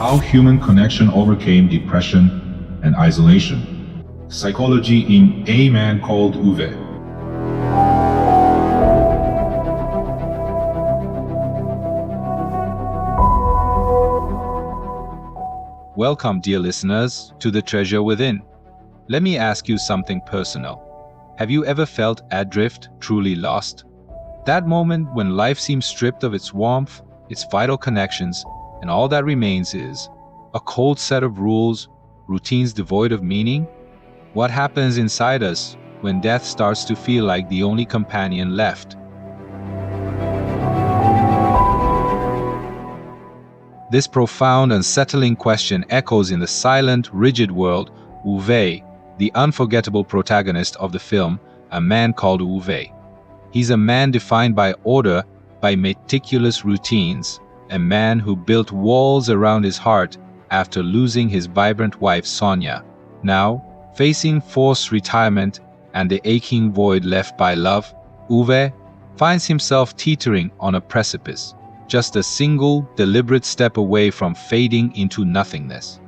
How human connection overcame depression and isolation. Psychology in A Man Called Ove. Welcome, dear listeners, to The Treasure Within. Let me ask you something personal. Have you ever felt adrift, truly lost? That moment when life seems stripped of its warmth, its vital connections, and all that remains is a cold set of rules, routines devoid of meaning? What happens inside us when death starts to feel like the only companion left? This profound, unsettling question echoes in the silent, rigid world Ove, the unforgettable protagonist of the film A Man Called Ove. He's a man defined by order, by meticulous routines, a man who built walls around his heart after losing his vibrant wife Sonia. Now, facing forced retirement and the aching void left by love, Ove finds himself teetering on a precipice, just a single, deliberate step away from fading into nothingness.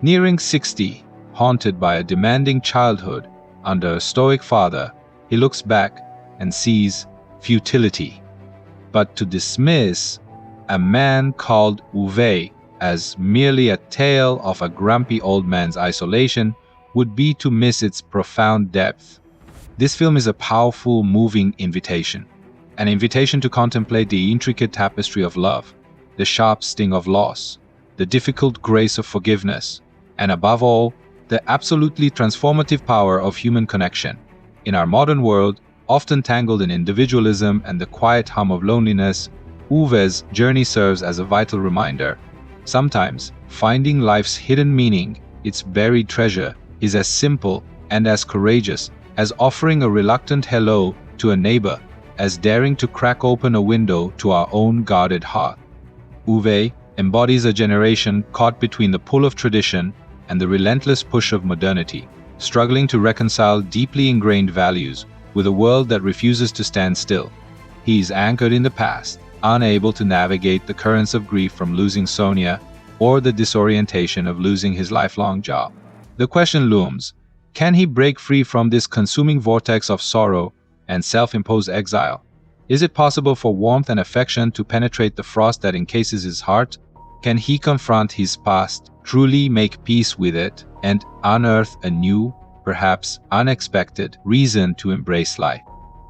Nearing 60, haunted by a demanding childhood under a stoic father, he looks back and sees futility. But to dismiss A Man Called Ove as merely a tale of a grumpy old man's isolation would be to miss its profound depth. This film is a powerful, moving invitation. An invitation to contemplate the intricate tapestry of love, the sharp sting of loss, the difficult grace of forgiveness, and above all, the absolutely transformative power of human connection. In our modern world, often tangled in individualism and the quiet hum of loneliness, Ove's journey serves as a vital reminder. Sometimes, finding life's hidden meaning, its buried treasure, is as simple and as courageous as offering a reluctant hello to a neighbor, as daring to crack open a window to our own guarded heart. Ove embodies a generation caught between the pull of tradition and the relentless push of modernity, struggling to reconcile deeply ingrained values with a world that refuses to stand still. He is anchored in the past, unable to navigate the currents of grief from losing Sonia or the disorientation of losing his lifelong job. The question looms, can he break free from this consuming vortex of sorrow and self-imposed exile? Is it possible for warmth and affection to penetrate the frost that encases his heart? Can he confront his past, truly make peace with it, and unearth a new, perhaps unexpected, reason to embrace life?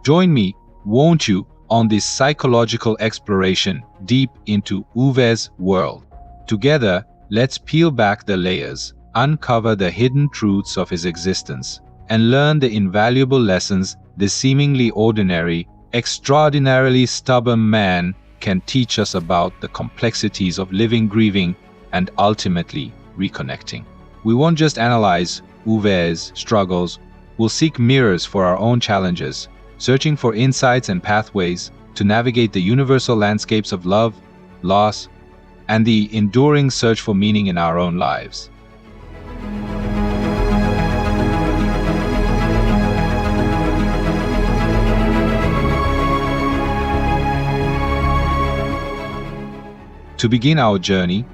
Join me, won't you, on this psychological exploration deep into Ove's world. Together, let's peel back the layers, uncover the hidden truths of his existence, and learn the invaluable lessons the seemingly ordinary, extraordinarily stubborn man can teach us about the complexities of living, grieving, and ultimately reconnecting. We won't just analyze Ove's struggles, we'll seek mirrors for our own challenges, searching for insights and pathways to navigate the universal landscapes of love, loss, and the enduring search for meaning in our own lives. To begin our journey,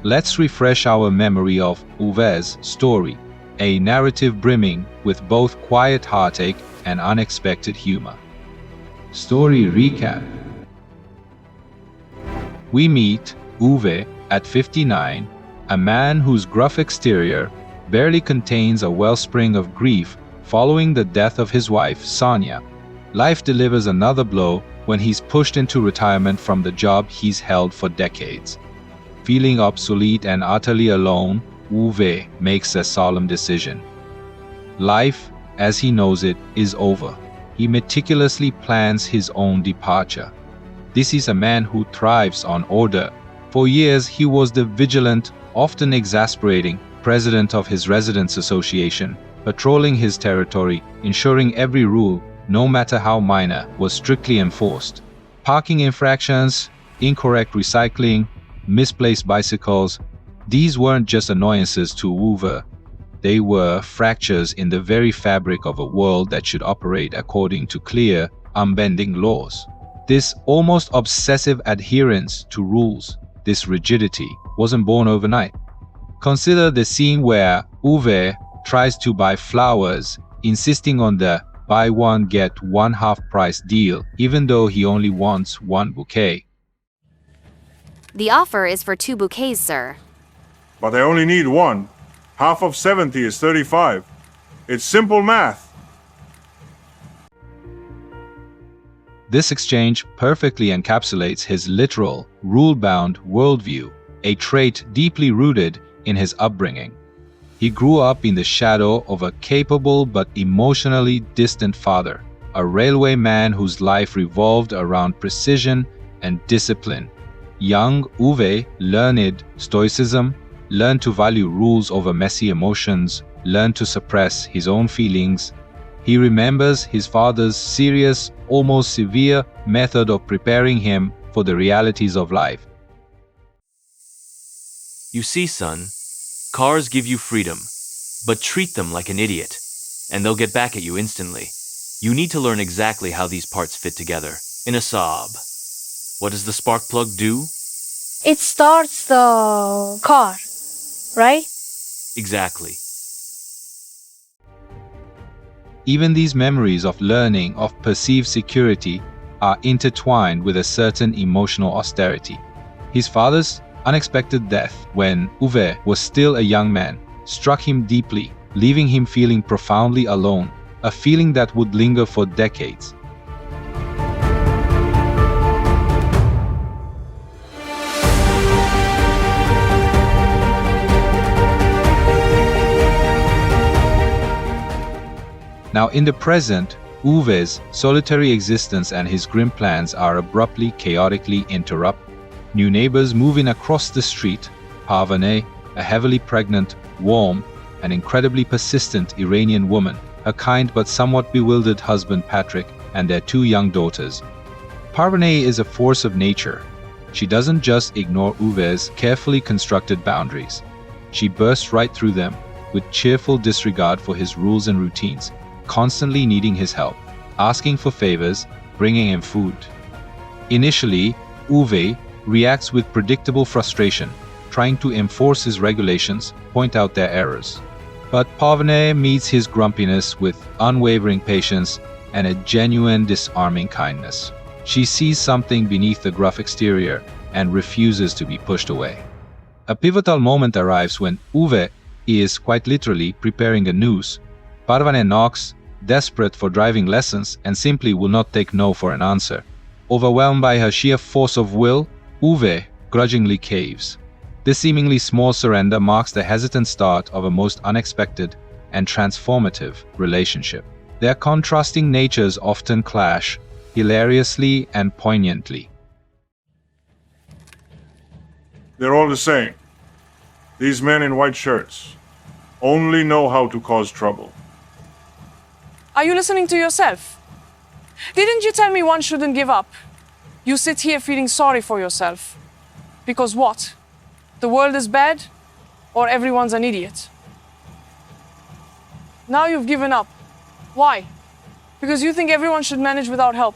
let's refresh our memory of Ove's story, a narrative brimming with both quiet heartache and unexpected humor. Story recap. We meet Ove at 59, a man whose gruff exterior barely contains a wellspring of grief following the death of his wife, Sonia. Life delivers another blow when he's pushed into retirement from the job he's held for decades. Feeling obsolete and utterly alone, Ove makes a solemn decision. Life, as he knows it, is over. He meticulously plans his own departure. This is a man who thrives on order. For years, he was the vigilant, often exasperating, president of his residents' association, patrolling his territory, ensuring every rule, no matter how minor, was strictly enforced. Parking infractions, incorrect recycling, misplaced bicycles, these weren't just annoyances to Ove. They were fractures in the very fabric of a world that should operate according to clear, unbending laws. This almost obsessive adherence to rules, this rigidity, wasn't born overnight. Consider the scene where Ove tries to buy flowers, insisting on the buy one get one half price deal, even though he only wants one bouquet. The offer is for 2 bouquets, sir. But I only need one. Half of 70 is 35. It's simple math. This exchange perfectly encapsulates his literal, rule-bound worldview, a trait deeply rooted in his upbringing. He grew up in the shadow of a capable but emotionally distant father, a railway man whose life revolved around precision and discipline. Young Ove learned stoicism, learned to value rules over messy emotions, learned to suppress his own feelings. He remembers his father's serious, almost severe method of preparing him for the realities of life. You see, son, cars give you freedom, but treat them like an idiot, and they'll get back at you instantly. You need to learn exactly how these parts fit together. In a Saab, what does the spark plug do? It starts the car, right? Exactly. Even these memories of learning, of perceived security, are intertwined with a certain emotional austerity. His father's unexpected death, when Ove was still a young man, struck him deeply, leaving him feeling profoundly alone, a feeling that would linger for decades. Now, in the present, Ove's solitary existence and his grim plans are abruptly, chaotically interrupted. New neighbors move in across the street. Parvane, a heavily pregnant, warm, and incredibly persistent Iranian woman, her kind but somewhat bewildered husband Patrick, and their 2 young daughters. Parvane is a force of nature. She doesn't just ignore Ove's carefully constructed boundaries. She bursts right through them, with cheerful disregard for his rules and routines, constantly needing his help, asking for favors, bringing him food. Initially, Ove reacts with predictable frustration, trying to enforce his regulations, point out their errors. But Parvane meets his grumpiness with unwavering patience and a genuine, disarming kindness. She sees something beneath the gruff exterior and refuses to be pushed away. A pivotal moment arrives when Ove is quite literally preparing a noose. Parvane knocks, desperate for driving lessons, and simply will not take no for an answer. Overwhelmed by her sheer force of will, Ove grudgingly caves. This seemingly small surrender marks the hesitant start of a most unexpected and transformative relationship. Their contrasting natures often clash, hilariously and poignantly. They're all the same. These men in white shirts only know how to cause trouble. Are you listening to yourself? Didn't you tell me one shouldn't give up? You sit here feeling sorry for yourself. Because what? The world is bad? Or everyone's an idiot? Now you've given up. Why? Because you think everyone should manage without help.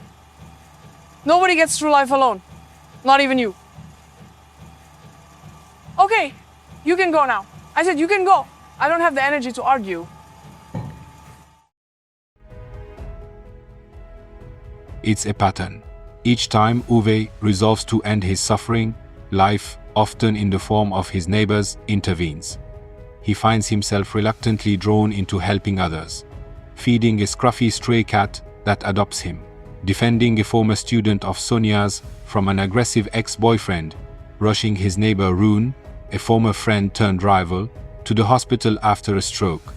Nobody gets through life alone. Not even you. Okay, you can go now. I said you can go. I don't have the energy to argue. It's a pattern. Each time Ove resolves to end his suffering, life, often in the form of his neighbors, intervenes. He finds himself reluctantly drawn into helping others, feeding a scruffy stray cat that adopts him, defending a former student of Sonia's from an aggressive ex-boyfriend, rushing his neighbor Rune, a former friend turned rival, to the hospital after a stroke.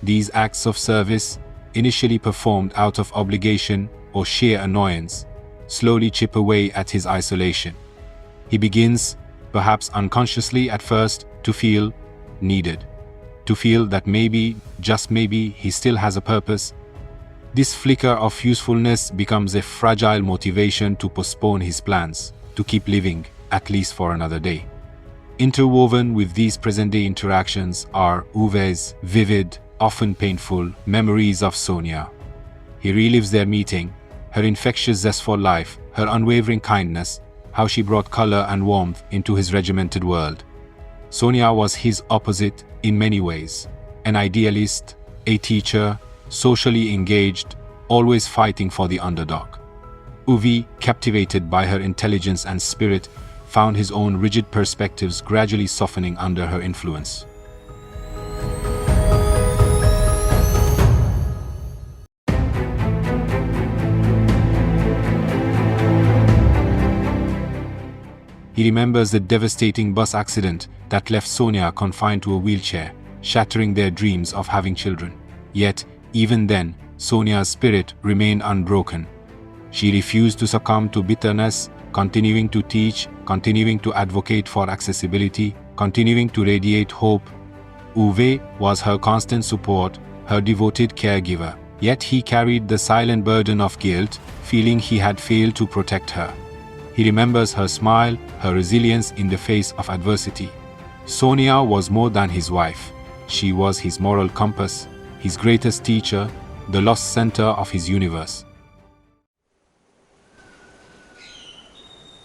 These acts of service, initially performed out of obligation or sheer annoyance, slowly chip away at his isolation. He begins, perhaps unconsciously at first, to feel needed, to feel that maybe, just maybe, he still has a purpose. This flicker of usefulness becomes a fragile motivation to postpone his plans, to keep living, at least for another day. Interwoven with these present-day interactions are Ove's vivid, often painful, memories of Sonia. He relives their meeting, her infectious zest for life, her unwavering kindness, how she brought color and warmth into his regimented world. Sonia was his opposite in many ways. An idealist, a teacher, socially engaged, always fighting for the underdog. Ove, captivated by her intelligence and spirit, found his own rigid perspectives gradually softening under her influence. He remembers the devastating bus accident that left Sonia confined to a wheelchair, shattering their dreams of having children. Yet, even then, Sonia's spirit remained unbroken. She refused to succumb to bitterness, continuing to teach, continuing to advocate for accessibility, continuing to radiate hope. Ove was her constant support, her devoted caregiver. Yet he carried the silent burden of guilt, feeling he had failed to protect her. He remembers her smile, her resilience in the face of adversity. Sonia was more than his wife. She was his moral compass, his greatest teacher, the lost center of his universe.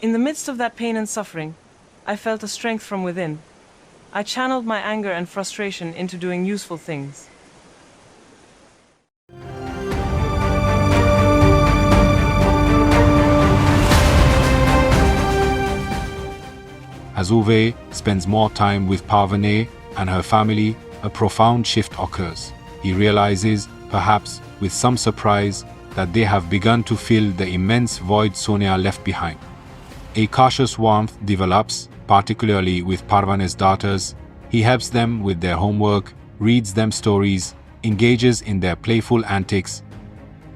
In the midst of that pain and suffering, I felt a strength from within. I channeled my anger and frustration into doing useful things. As Ove spends more time with Parvane and her family, a profound shift occurs. He realizes, perhaps with some surprise, that they have begun to fill the immense void Sonia left behind. A cautious warmth develops, particularly with Parvane's daughters. He helps them with their homework, reads them stories, engages in their playful antics.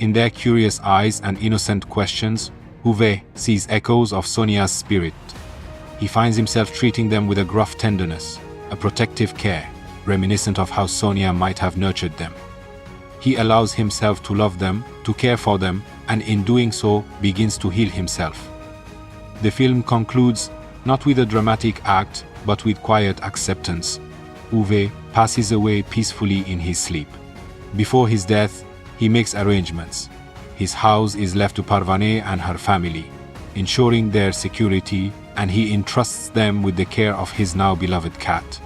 In their curious eyes and innocent questions, Ove sees echoes of Sonia's spirit. He finds himself treating them with a gruff tenderness, a protective care, reminiscent of how Sonia might have nurtured them. He allows himself to love them, to care for them, and in doing so begins to heal himself. The film concludes not with a dramatic act, but with quiet acceptance. Ove passes away peacefully in his sleep. Before his death, he makes arrangements. His house is left to Parvane and her family, ensuring their security, and he entrusts them with the care of his now beloved cat.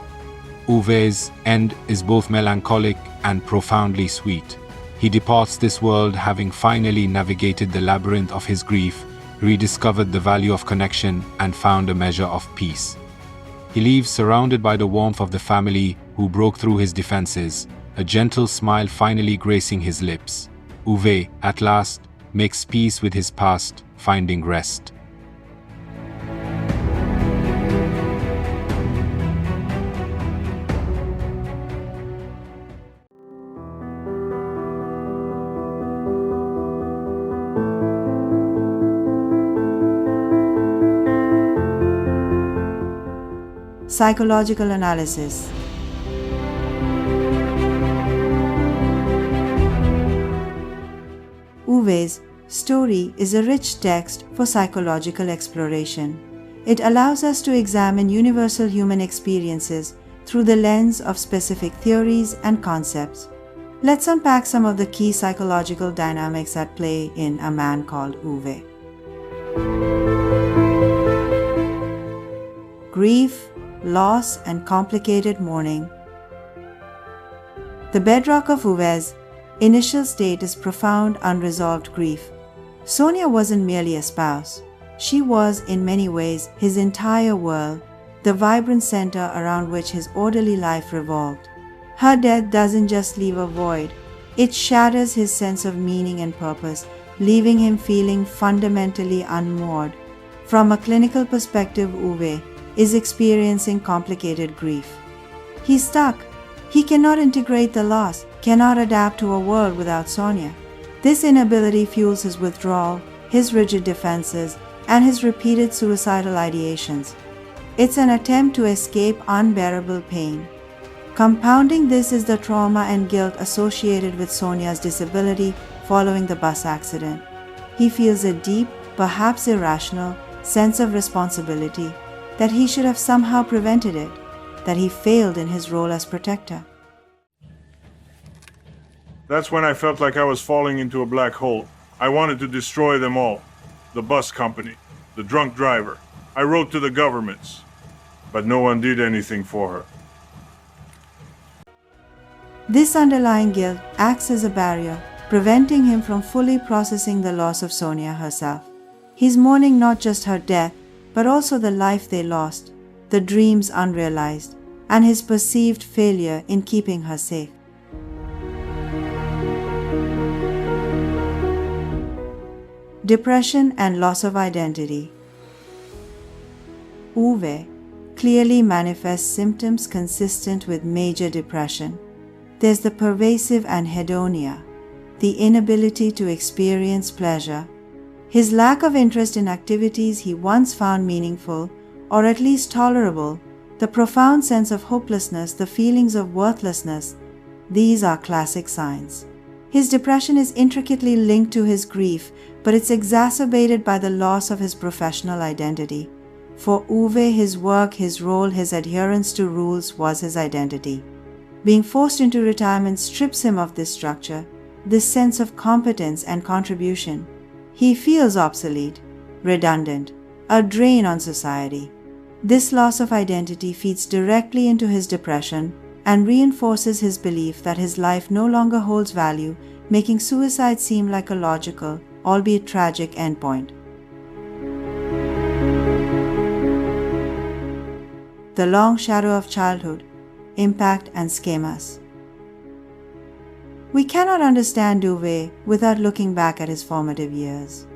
Ove's end is both melancholic and profoundly sweet. He departs this world having finally navigated the labyrinth of his grief, rediscovered the value of connection, and found a measure of peace. He leaves surrounded by the warmth of the family who broke through his defenses, a gentle smile finally gracing his lips. Ove, at last, makes peace with his past, finding rest. Psychological analysis. Ove's story is a rich text for psychological exploration. It allows us to examine universal human experiences through the lens of specific theories and concepts. Let's unpack some of the key psychological dynamics at play in A Man Called Ove. Grief, loss, and complicated mourning. The bedrock of Ove's initial state is profound unresolved grief. Sonia wasn't merely a spouse. She was, in many ways, his entire world, the vibrant center around which his orderly life revolved. Her death doesn't just leave a void, it shatters his sense of meaning and purpose, leaving him feeling fundamentally unmoored. From a clinical perspective, Ove is experiencing complicated grief. He's stuck. He cannot integrate the loss, cannot adapt to a world without Sonia. This inability fuels his withdrawal, his rigid defenses, and his repeated suicidal ideations. It's an attempt to escape unbearable pain. Compounding this is the trauma and guilt associated with Sonia's disability following the bus accident. He feels a deep, perhaps irrational, sense of responsibility, that he should have somehow prevented it, that he failed in his role as protector. That's when I felt like I was falling into a black hole. I wanted to destroy them all. The bus company, the drunk driver. I wrote to the governments. but no one did anything for her. This underlying guilt acts as a barrier, preventing him from fully processing the loss of Sonia herself. He's mourning not just her death, but also the life they lost, the dreams unrealized, and his perceived failure in keeping her safe. Depression and loss of identity. Ove clearly manifests symptoms consistent with major depression. There's the pervasive anhedonia, the inability to experience pleasure, his lack of interest in activities he once found meaningful or at least tolerable, the profound sense of hopelessness, the feelings of worthlessness. These are classic signs. His depression is intricately linked to his grief, but it's exacerbated by the loss of his professional identity. For Ove, his work, his role, his adherence to rules was his identity. Being forced into retirement strips him of this structure, this sense of competence and contribution. He feels obsolete, redundant, a drain on society. This loss of identity feeds directly into his depression and reinforces his belief that his life no longer holds value, making suicide seem like a logical, albeit tragic, endpoint. The long shadow of childhood, impact and schemas. We cannot understand Ove without looking back at his formative years.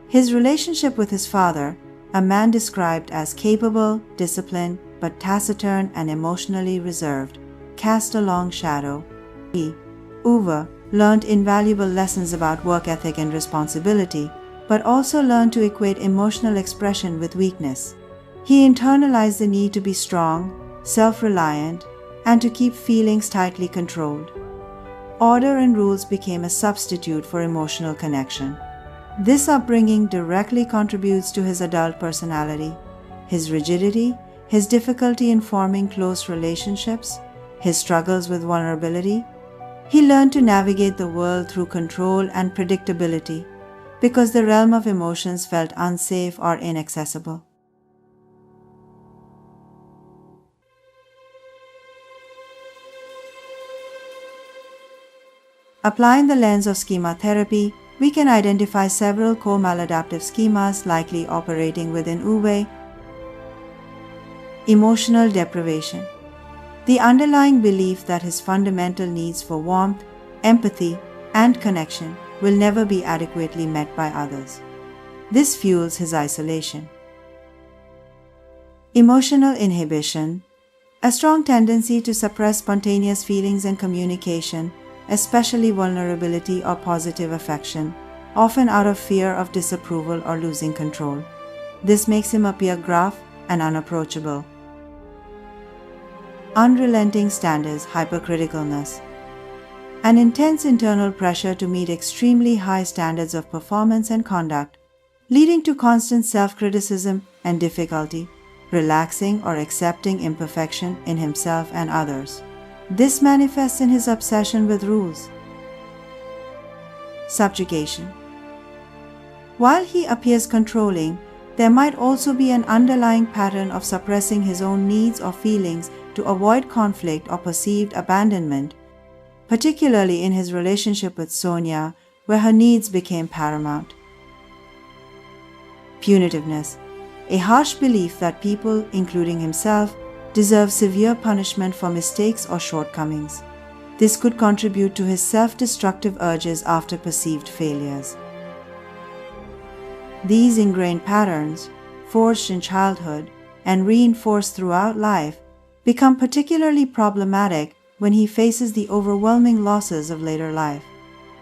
His relationship with his father, a man described as capable, disciplined, but taciturn and emotionally reserved, cast a long shadow. Ove learned invaluable lessons about work ethic and responsibility, but also learned to equate emotional expression with weakness. He internalized the need to be strong, self-reliant, and to keep feelings tightly controlled. Order and rules became a substitute for emotional connection. This upbringing directly contributes to his adult personality, his rigidity, his difficulty in forming close relationships, his struggles with vulnerability. He learned to navigate the world through control and predictability because the realm of emotions felt unsafe or inaccessible. Applying the lens of schema therapy, we can identify several co-maladaptive schemas likely operating within Ove. Emotional deprivation. The underlying belief that his fundamental needs for warmth, empathy, and connection will never be adequately met by others. This fuels his isolation. Emotional inhibition. A strong tendency to suppress spontaneous feelings and communication, especially vulnerability or positive affection, often out of fear of disapproval or losing control. This makes him appear gruff and unapproachable. Unrelenting standards, hypercriticalness. An intense internal pressure to meet extremely high standards of performance and conduct, leading to constant self-criticism and difficulty relaxing or accepting imperfection in himself and others. This manifests in his obsession with rules. Subjugation. While he appears controlling, there might also be an underlying pattern of suppressing his own needs or feelings to avoid conflict or perceived abandonment, particularly in his relationship with Sonia, where her needs became paramount. Punitiveness. A harsh belief that people, including himself, deserve severe punishment for mistakes or shortcomings. This could contribute to his self-destructive urges after perceived failures. These ingrained patterns, forged in childhood and reinforced throughout life, become particularly problematic when he faces the overwhelming losses of later life.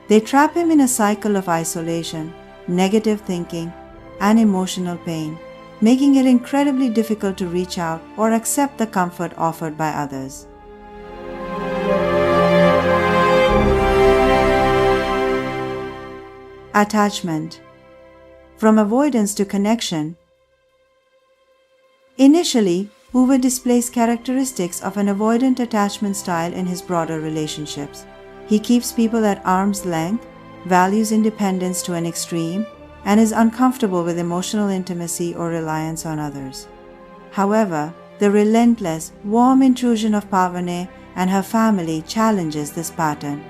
They trap him in a cycle of isolation, negative thinking, and emotional pain, making it incredibly difficult to reach out or accept the comfort offered by others. Attachment. From avoidance to connection. Initially, Ove displays characteristics of an avoidant attachment style in his broader relationships. He keeps people at arm's length, values independence to an extreme, and is uncomfortable with emotional intimacy or reliance on others. However, The relentless, warm intrusion of Parvane and her family challenges this pattern.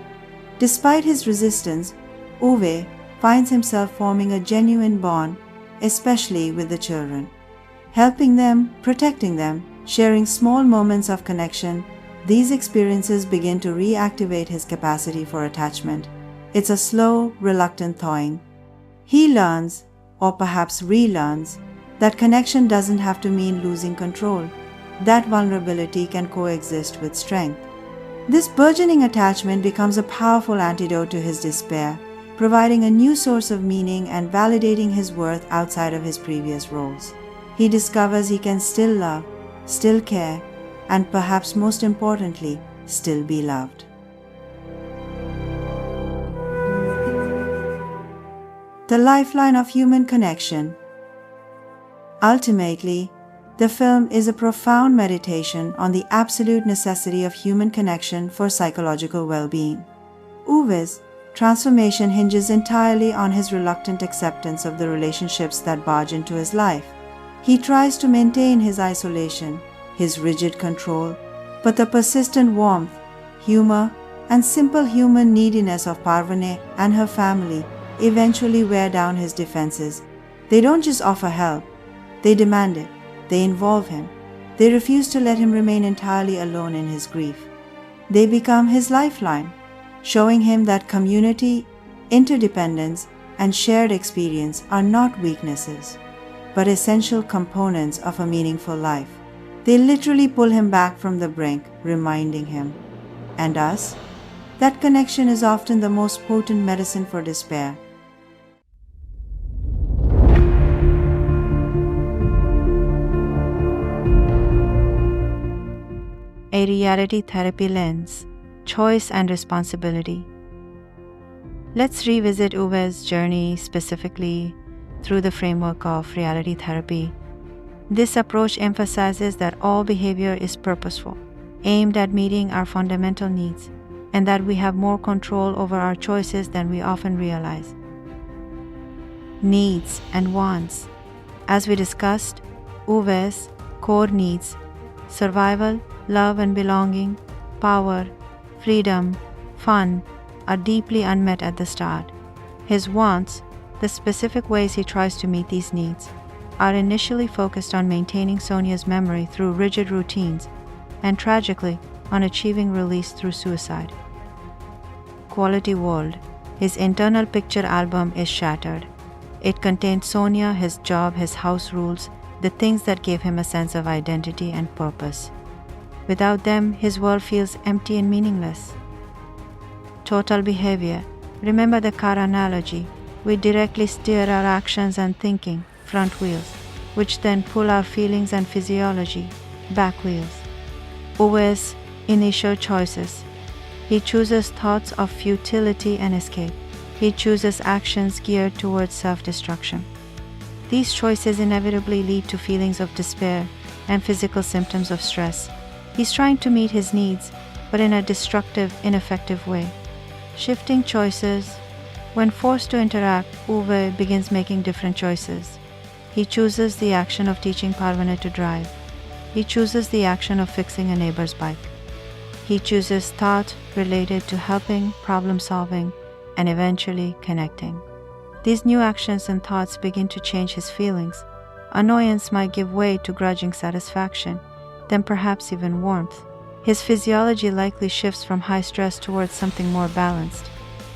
Despite his resistance, Ove finds himself forming a genuine bond, especially with the children. Helping them, protecting them, sharing small moments of connection, these experiences begin to reactivate his capacity for attachment. It's a slow, reluctant thawing. He learns, or perhaps relearns, that connection doesn't have to mean losing control. That vulnerability can coexist with strength. This burgeoning attachment becomes a powerful antidote to his despair, providing a new source of meaning and validating his worth outside of his previous roles. He discovers he can still love, still care, and perhaps most importantly, still be loved. The lifeline of human connection. Ultimately, the film is a profound meditation on the absolute necessity of human connection for psychological well-being. Ove's transformation hinges entirely on his reluctant acceptance of the relationships that barge into his life. He tries to maintain his isolation, his rigid control, but the persistent warmth, humor, and simple human neediness of Parvane and her family eventually wear down his defenses. They don't just offer help, they demand it, they involve him, they refuse to let him remain entirely alone in his grief. They become his lifeline, showing him that community, interdependence, and shared experience are not weaknesses, but essential components of a meaningful life. They literally pull him back from the brink, reminding him, and us, that connection is often the most potent medicine for despair. A reality therapy lens, choice and responsibility. Let's revisit Ove's journey specifically through the framework of reality therapy. This approach emphasizes that all behavior is purposeful, aimed at meeting our fundamental needs, and that we have more control over our choices than we often realize. Needs and wants. As we discussed, Ove's core needs: survival, love and belonging, power, freedom, fun, are deeply unmet at the start. His wants, the specific ways he tries to meet these needs, are initially focused on maintaining Sonia's memory through rigid routines and, tragically, on achieving release through suicide. Quality world. His internal picture album is shattered. It contains Sonia, his job, his house rules, the things that gave him a sense of identity and purpose. Without them, his world feels empty and meaningless. Total behavior. Remember the car analogy. We directly steer our actions and thinking, front wheels, which then pull our feelings and physiology, back wheels. Ove's initial choices. He chooses thoughts of futility and escape. He chooses actions geared towards self-destruction. These choices inevitably lead to feelings of despair and physical symptoms of stress. He's trying to meet his needs, but in a destructive, ineffective way. Shifting choices. When forced to interact, Ove begins making different choices. He chooses the action of teaching Parvane to drive. He chooses the action of fixing a neighbor's bike. He chooses thought related to helping, problem solving, and eventually connecting. These new actions and thoughts begin to change his feelings. Annoyance might give way to grudging satisfaction, then perhaps even warmth. His physiology likely shifts from high stress towards something more balanced.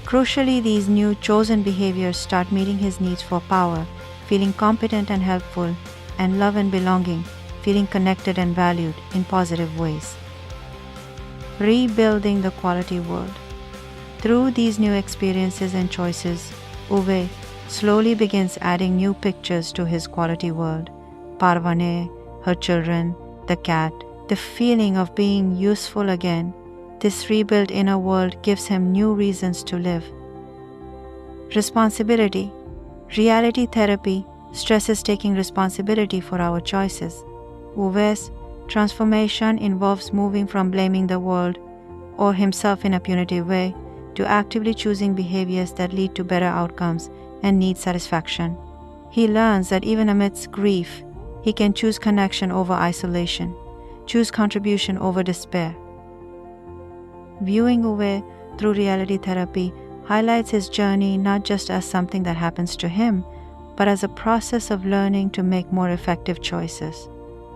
Crucially, these new chosen behaviors start meeting his needs for power, feeling competent and helpful, and love and belonging, feeling connected and valued in positive ways. Rebuilding the quality world. Through these new experiences and choices, Ove slowly begins adding new pictures to his quality world. Parvane, her children, the cat, the feeling of being useful again. This rebuilt inner world gives him new reasons to live. Responsibility. Reality therapy stresses taking responsibility for our choices. Ove's transformation involves moving from blaming the world or himself in a punitive way to actively choosing behaviors that lead to better outcomes and need satisfaction. He learns that even amidst grief, He can choose connection over isolation, choose contribution over despair. Viewing Ove through reality therapy highlights his journey not just as something that happens to him, but as a process of learning to make more effective choices.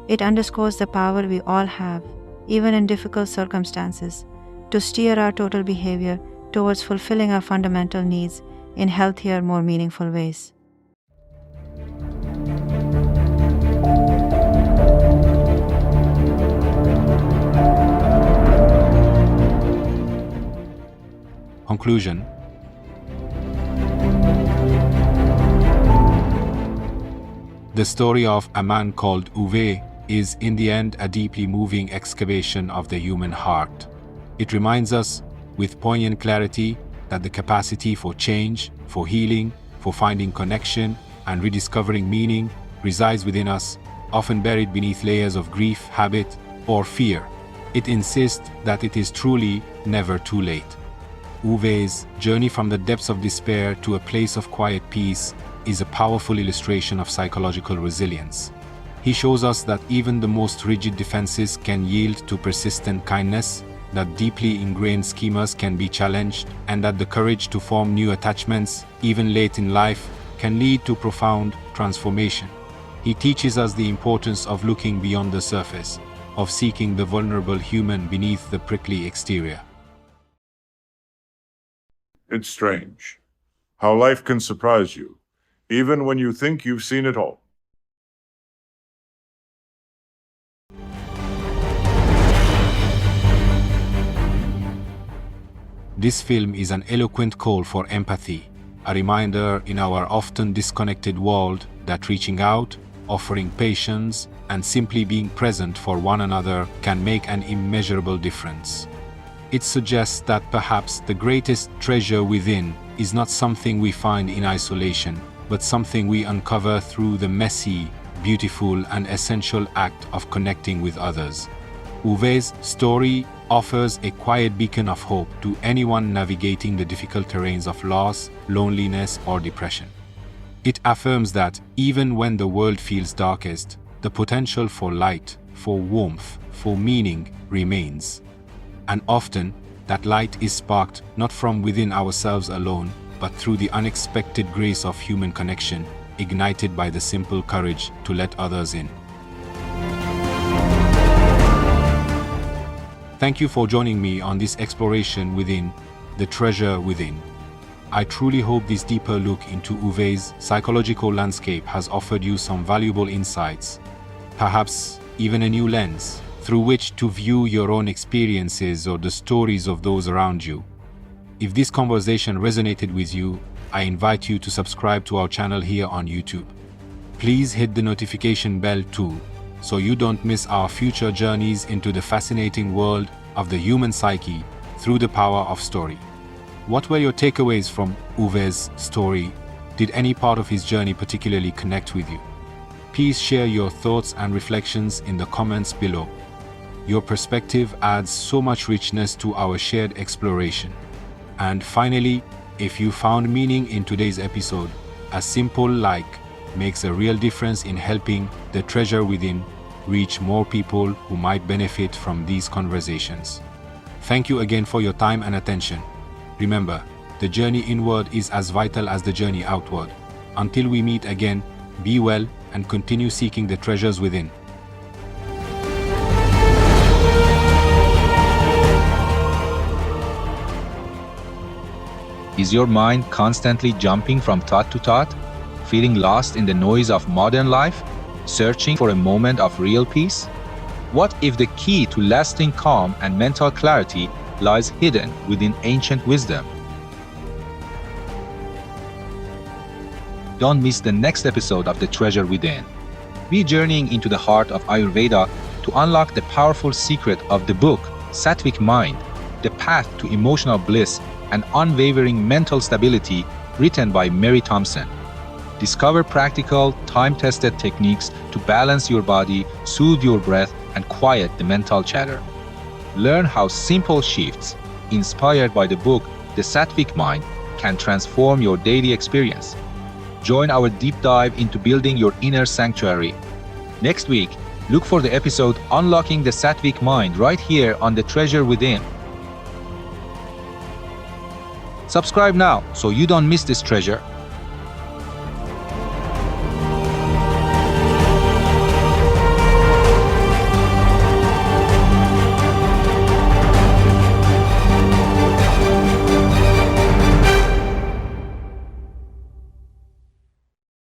It underscores the power we all have, even in difficult circumstances, to steer our total behavior towards fulfilling our fundamental needs in healthier, more meaningful ways. Conclusion. The story of A Man Called Ove is, in the end, a deeply moving excavation of the human heart. It reminds us, with poignant clarity, that the capacity for change, for healing, for finding connection, and rediscovering meaning resides within us, often buried beneath layers of grief, habit, or fear. It insists that it is truly never too late. Ove's journey from the depths of despair to a place of quiet peace is a powerful illustration of psychological resilience. He shows us that even the most rigid defenses can yield to persistent kindness, that deeply ingrained schemas can be challenged, and that the courage to form new attachments, even late in life, can lead to profound transformation. He teaches us the importance of looking beyond the surface, of seeking the vulnerable human beneath the prickly exterior. It's strange how life can surprise you, even when you think you've seen it all. This film is an eloquent call for empathy, a reminder in our often disconnected world that reaching out, offering patience, and simply being present for one another can make an immeasurable difference. It suggests that perhaps the greatest treasure within is not something we find in isolation, but something we uncover through the messy, beautiful, and essential act of connecting with others. Ove's story offers a quiet beacon of hope to anyone navigating the difficult terrains of loss, loneliness, or depression. It affirms that even when the world feels darkest, the potential for light, for warmth, for meaning remains. And often, that light is sparked not from within ourselves alone, but through the unexpected grace of human connection, ignited by the simple courage to let others in. Thank you for joining me on this exploration within the treasure within. I truly hope this deeper look into Ove's psychological landscape has offered you some valuable insights, perhaps even a new lens through which to view your own experiences or the stories of those around you. If this conversation resonated with you, I invite you to subscribe to our channel here on YouTube. Please hit the notification bell too, so you don't miss our future journeys into the fascinating world of the human psyche through the power of story. What were your takeaways from Ove's story? Did any part of his journey particularly connect with you? Please share your thoughts and reflections in the comments below. Your perspective adds so much richness to our shared exploration. And finally, if you found meaning in today's episode, a simple like makes a real difference in helping the treasure within reach more people who might benefit from these conversations. Thank you again for your time and attention. Remember, the journey inward is as vital as the journey outward. Until we meet again, be well and continue seeking the treasures within. Is your mind constantly jumping from thought to thought, feeling lost in the noise of modern life, searching for a moment of real peace? What if the key to lasting calm and mental clarity lies hidden within ancient wisdom? Don't miss the next episode of The Treasure Within. Be journeying into the heart of Ayurveda to unlock the powerful secret of the book Sattvic Mind, The Path to Emotional Bliss and Unwavering Mental Stability, written by Mary Thompson. Discover practical, time-tested techniques to balance your body, soothe your breath, and quiet the mental chatter. Learn how simple shifts, inspired by the book The Sattvic Mind, can transform your daily experience. Join our deep dive into building your inner sanctuary. Next week, look for the episode Unlocking the Sattvic Mind right here on The Treasure Within. Subscribe now so you don't miss this treasure.